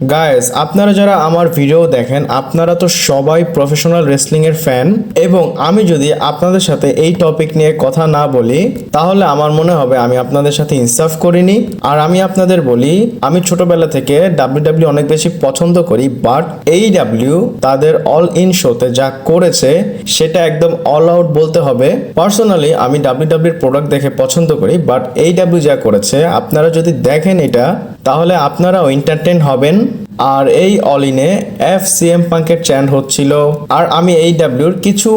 Guys, আপনারা যারা আমার ভিডিও দেখেন আপনারা তো সবাই প্রফেশনাল রেসলিং এর ফ্যান, এবং আমি যদি আপনাদের সাথে এই টপিক নিয়ে কথা না বলি তাহলে আমার মনে হবে আমি আপনাদের সাথে ইনসাফ করিনি। আর আমি আপনাদের বলি, আমি ছোটবেলা থেকে ডাব্লিউডাব্লিউ অনেক বেশি পছন্দ করি, বাট এইডাব্লিউ তাদের অল ইন শোতে যা করেছে সেটা একদম অল আউট বলতে হবে। পার্সোনালি আমি ডাব্লিউডাব্লিউর প্রোডাক্ট দেখে পছন্দ করি, বাট এইডাব্লিউ যা করেছে আপনারা যদি দেখেন এটা তাহলে আপনারাও এন্টারটেইন হবেন। আর এই অল ইনে সিএম পাঙ্কের চ্যান্ট হচ্ছিল, আর আমি এইডাব্লিউর কিছু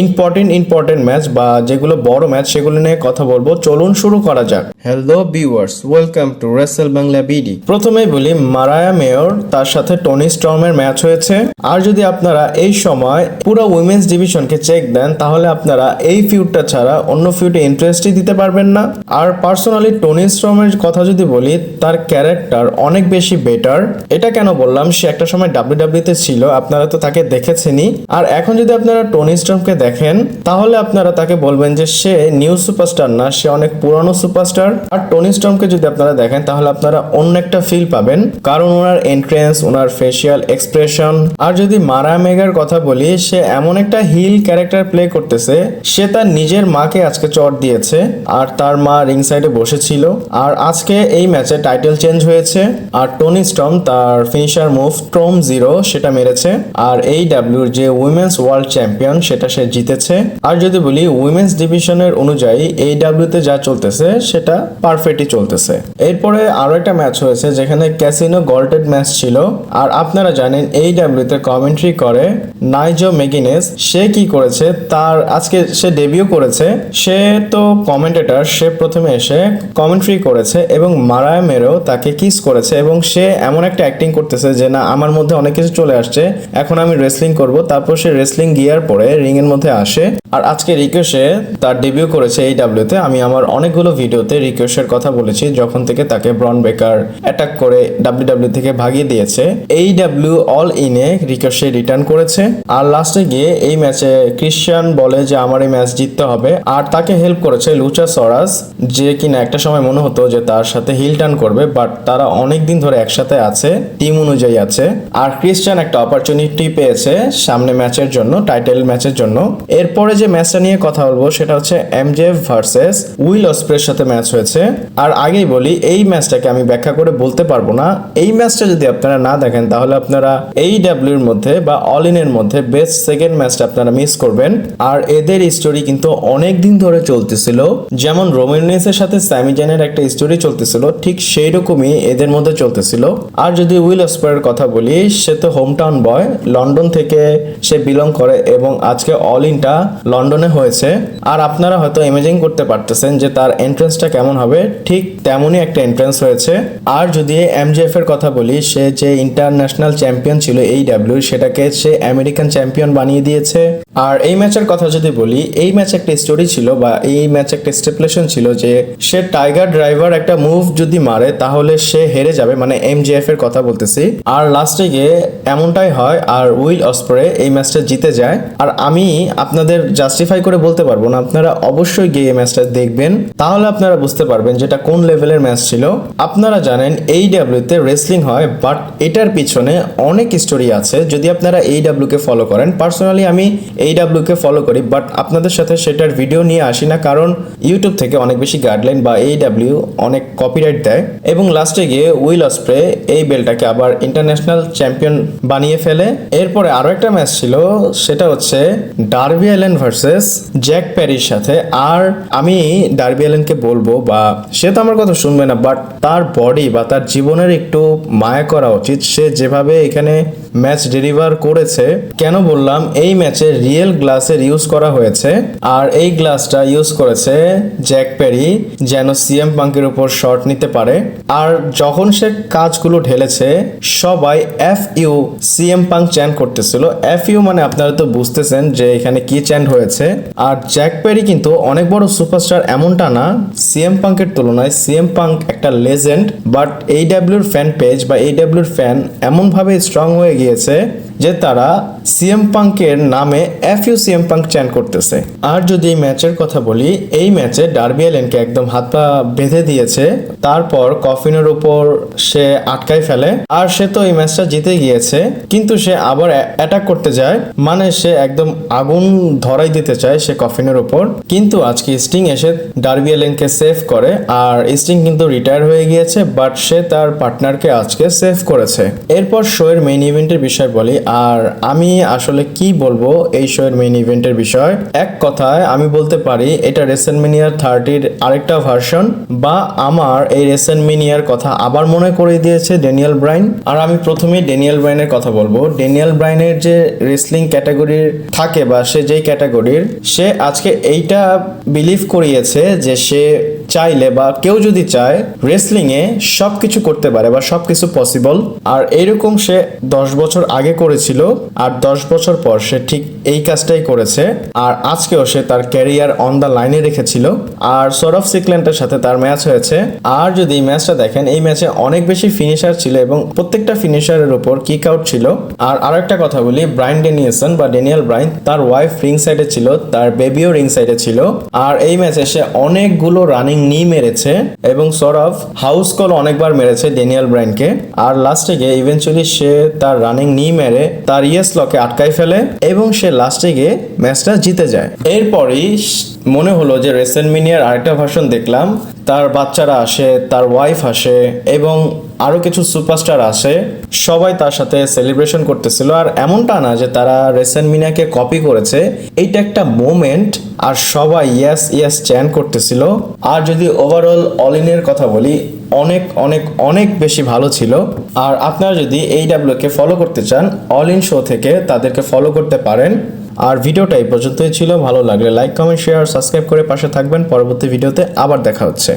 ইম্পর্টেন্ট ম্যাচ বা যেগুলো বড় ম্যাচ সেগুলো নিয়ে কথা বলবো। চলুন শুরু করা যাক। Hello viewers, welcome to Rachel Bangla BD. প্রথমেই বলি, মারায়া মেয়র তার সাথে টনি স্টর্মের ম্যাচ হয়েছে। আর যদি আপনারা এই সময় পুরো উইমেন্স ডিভিশনকে চেক দেন তাহলে আপনারা এই ফিউডটা ছাড়া অন্য ফিউডে ইন্টারেস্টই দিতে পারবেন না। আর পার্সোনালি টনি স্টর্মের কথা যদি বলি, তার ক্যারেক্টার অনেক বেশি বেটার। এটা কেন বললাম, সে একটা সময় ডাব্লিউডাব্লিউতে ছিল, আপনারা তো তাকে দেখেছেনই। আর এখন যদি আপনারা টনি স্টর্মকে দেখেন তাহলে আপনারা তাকে বলবেন যে সে নিউ সুপারস্টার না, সে অনেক পুরানো সুপারস্টার। আর টনি স্টর্মকে যদি আপনারা দেখেন তাহলে আপনারা অন্য একটা ফিল পাবেন, কারণ ওনার এন্ট্রেন্স, ওনার ফেসিয়াল এক্সপ্রেশন। আর যদি মারা মেগার কথা বলি, সে এমন একটা হিল ক্যারেক্টার প্লে করতেছে, সে তার নিজের মাকে আজকে চট দিয়েছে আর তার মা রিং সাইডে বসেছিল। আর আজকে এই ম্যাচে টাইটেল চেঞ্জ হয়েছে, আর টনি স্টর্ম তার ফিনিশার মুভ স্ট্রম জিরো সেটা মেরেছে। আর এইডাব্লিউর যে উইমেন্স ওয়ার্ল্ড চ্যাম্পিয়ন সেটা সে জিতেছে। আর যদি বলি উইমেন্স ডিভিশনের অনুযায়ী এইডাব্লিউতে যা চলতেছে সেটা পারফেক্টই চলতেছে। এরপরে আরো একটা ম্যাচ হয়েছে যেখানে ক্যাসিনো গল্টেড ম্যাচ ছিল। আর আপনারা জানেন এইডাব্লিউতে কমেন্ট্রি করে নাইজো মেগিনেস। সে কি করেছে, তার আজকে সে ডেবিউ করেছে। সে তো কমেন্টেটর, সে প্রথমে এসে কমেন্ট্রি করেছে এবং মারায়া মেরেও তাকে কিস করেছে, এবং সে এমন একটা অ্যাক্টিং করতেছে যে না, আমার মধ্যে অনেক কিছু চলে আসছে, এখন আমি রেসলিং করব। তারপর সে রেসলিং গিয়ার পরে রিং এর মধ্যে আসে। আর আজকে রিকোশে তার ডেবিউ করেছে এইডাব্লিউতে। আমি আমার অনেকগুলো ভিডিওতে রিকোশের কথা বলেছি, যখন থেকে তাকে ব্রন বেকার অ্যাটাক করে ডাব্লিউডাব্লিউ থেকে ভাগিয়ে দিয়েছে। এইডাব্লিউ অল ইনে রিকোশে রিটার্ন করেছে। আর লাস্টে গিয়ে এই ম্যাচে ক্রিশ্চিয়ান বলে যে আমার এই ম্যাচ জিততে হবে, আর তাকে হেল্প করেছে লুচাসরাস, যে কিনা একটা সময় মনে হতো যে তার সাথে হিল টার্ন করবে, বাট তারা অনেক দিন ধরে একসাথে আছে, টিম অনুযায়ী আছে। আর ক্রিশ্চিয়ান একটা অপরচুনিটি পেয়েছে সামনে ম্যাচের জন্য, টাইটেল ম্যাচের জন্য। এরপরে যে ম্যাচটা নিয়ে কথা বলবো সেটা হচ্ছে এমজেএফ ভার্সেস উইল অসপ্রের সাথে ম্যাচ হয়েছে। আর আগেই বলি, এই ম্যাচটাকে আমি ব্যাখ্যা করে বলতে পারবো না। এই ম্যাচটা যদি আপনারা না দেখেন তাহলে আপনারা এইডাব্লিউর মধ্যে বা অল ইনের মধ্যে বেস্ট সেকেন্ড ম্যাচটা আপনারা মিস করবেন। আর এদের স্টোরি কিন্তু অনেক দিন ধরে চলতেছিল, যেমন রোমান রেইন্সের সাথে স্যামি জানের একটা স্টোরি চলতেছিল, ঠিক সেই রকমই এদের মধ্যে চলতেছিল। আর যদি উইল অসপ্রের কথা বলি, সে তো হোম টাউন বয়, লন্ডন থেকে সে বিলং করে, এবং আজকে অল ইনটা লন্ডনে হয়েছে। আর আপনারা হয়তো ইমেজিন করতে পারতেছেন যে তার এন্ট্রেন্সটা কেমন হবে, ঠিক তেমনই একটা এন্ট্রেন্স হয়েছে। আর যদি এমজেএফ এর কথা বলি, সে যে ইন্টারন্যাশনাল চ্যাম্পিয়ন ছিল এইডাব্লিউ, সেটাকে সে আমেরিকান চ্যাম্পিয়ন বানিয়ে দিয়েছে। আর এই ম্যাচের কথা যদি বলি, এই ম্যাচ একটা স্টোরি ছিল বা এই ম্যাচ একটা স্টেপুলেশন ছিল যে সে টাইগার ড্রাইভার একটা মুভ যদি মারে তাহলে সে হেরে যাবে, মানে এমজেএফ এর কথা বলতেছি। আর লাস্টে গিয়ে এমনটাই হয়, আর উইল অসপ্রে এই ম্যাচটা জিতে যায়। আর আমি আপনাদের জাস্টিফাই করে বলতে পারবো না, আপনারা অবশ্যই গিয়ে এই ম্যাচটা দেখবেন, তাহলে আপনারা বুঝতে পারবেন যেটা কোন লেভেলের ম্যাচ ছিল। আপনারা জানেন এইডাব্লিউতে রেসলিং হয়, বাট এটার পিছনে অনেক স্টোরি আছে। যদি আপনারা এইডাব্লিউ কে ফলো করেন, পার্সোনালি আমি এইডাব্লিউ কে ফলো করি, বাট আপনাদের সাথে সেটার ভিডিও নিয়ে আসি না, কারণ ইউটিউব থেকে অনেক বেশি গাইডলাইন বা এইডাব্লিউ অনেক কপিরাইট দেয়। এবং লাস্টে গিয়ে উইল অসপ্রে এই বেলটাকে আবার ইন্টারন্যাশনাল চ্যাম্পিয়ন বানিয়ে ফেলে। এরপরে আরো একটা ম্যাচ ছিল, সেটা হচ্ছে ডার্বি অ্যালেন ভার্সেস জ্যাক প্যারির সাথে। আর আমি ডার্বি অ্যালেনকে বলবো, বা সে তো আমার কথা শুনবে না, বাট তার বডি বা তার জীবনের একটু মায়া করা উচিত। সে যেভাবে এখানে ম্যাচ ডেলিভার করেছে, কেন বললাম, এই ম্যাচে রিয়েল গ্লাসের ইউজ করা হয়েছে। আর এই গ্লাসটা ইউজ করেছে জ্যাক প্যারি যেন সিএম পাঙ্কের উপর শট নিতে পারে। আর যখন সে কাজগুলো ঢেলেছে, সবাই FU সিএম পাঙ্ক চ্যান্ট করতেছিল। FU মানে আপনারা তো বুঝতেছেন যে এখানে কি চ্যান্ট হয়েছে। আর জ্যাক প্যারি কিন্তু অনেক বড় সুপারস্টার এমনটা না, সিএম পাঙ্কের তুলনায় সিএম পাঙ্ক একটা লেজেন্ড, বাট এইডাব্লিউর ফ্যান পেজ বা এইডাব্লিউর ফ্যান এমন ভাবে স্ট্রং হয়ে গিয়েছে যে তারা সিএম পাঙ্কের নামে এফইউ সিএম পাঙ্ক চ্যান করতেছে। আর যদি এই ম্যাচের কথা বলি, এই ম্যাচে ডার্বি অ্যালেনকে একদম হাত পা বেঁধে দিয়েছে, তারপর কফিনের উপর সে আটকায় ফেলে। আর সে তো এই ম্যাচটা জিতে গিয়েছে, কিন্তু সে আবার অ্যাটাক করতে যায়, মানে সে একদম আগুন ধরাই দিতে চায় সে কফিনের উপর। কিন্তু আজকে স্টিং এসে ডার্বি অ্যালেনকে সেভ করে, আর স্টিং কিন্তু রিটায়ার হয়ে গিয়েছে, বাট সে তার পার্টনারকে আজকে সেভ করেছে। এরপর শো এর মেইন ইভেন্টের বিষয় বলি, আর আমি আসলে কি বলবো এই শো এর মেইন ইভেন্টের বিষয়। এক কথায় আমি বলতে পারি এটা রেসেলমেনিয়া 30-র আরেকটা ভার্সন, বা আমার এই রেসেলমেনিয়ার কথা আবার মনে করে দিয়েছে ড্যানিয়েল ব্রায়ান। আর আমি প্রথমেই ড্যানিয়েল ব্রায়ানের কথা বলবো। ড্যানিয়েল ব্রায়ানের যে রেসলিং ক্যাটাগরির থাকে, বা সে যেই ক্যাটাগরির, সে আজকে এইটা বিলিভ করিয়েছে যে সে চাইলে বা কেউ যদি চায় রেসলিং এ সবকিছু করতে পারে বা সবকিছু পসিবল। আর এইরকম সে 10 বছর আগে করেছিল, আর 10 বছর পর সে ঠিক এই কাজটাই করেছে। আর আজকেও সে তার ক্যারিয়ার অন দ্য লাইনে রেখেছিল। আর সরফ সিকল্যান্ডের সাথে তার ম্যাচ হয়েছে। আর যদি এই ম্যাচটা দেখেন, এই ম্যাচে অনেক বেশি ফিনিশার ছিল এবং প্রত্যেকটা ফিনিশারের উপর কিক আউট ছিল। আর আরেকটা কথা বলি, ব্রায়ান ড্যানিয়েলসন বা ড্যানিয়েল ব্রায়ান, তার ওয়াইফ রিং সাইডে ছিল, তার বেবিও রিং সাইডে ছিল। আর এই ম্যাচে সে অনেকগুলো রানিং নি মেরেছে এবং সরফ হাউস কল অনেকবার মেরেছে ড্যানিয়েল ব্রায়ানকে। আর লাস্টে গিয়ে ইভেনচুয়ালি সে তার রানিং নি মেরে তার ইয়েস লকে আটকায় ফেলে এবং সে লাস্টে গিয়ে ম্যাচটা জিতে যায়। এরপরই মনে হলো যে রেসেলমেনিয়ার আরেকটা ভার্সন দেখলাম, তার বাচ্চারা আসে, তার ওয়াইফ আসে এবং আরো কিছু সুপারস্টার আসে, সবাই তার সাথে সেলিব্রেশন করতেছিল। আর এমনটা না যে তারা রেসেলমেনিয়াকে কপি করেছে, এইটা একটা মোমেন্ট, আর সবাই ইয়েস ইয়েস চ্যান করতেছিল। আর যদি ওভারঅল অল ইনের কথা বলি, অনেক অনেক অনেক বেশি ভালো ছিল। আর আপনারা যদি AEW কে ফলো করতে চান, অল ইন শো থেকে তাদেরকে ফলো করতে পারেন। আর ভিডিওটা এই পর্যন্তই ছিল। ভালো লাগলে লাইক, কমেন্ট, শেয়ার, সাবস্ক্রাইব করে পাশে থাকবেন। পরবর্তী ভিডিওতে আবার দেখা হচ্ছে।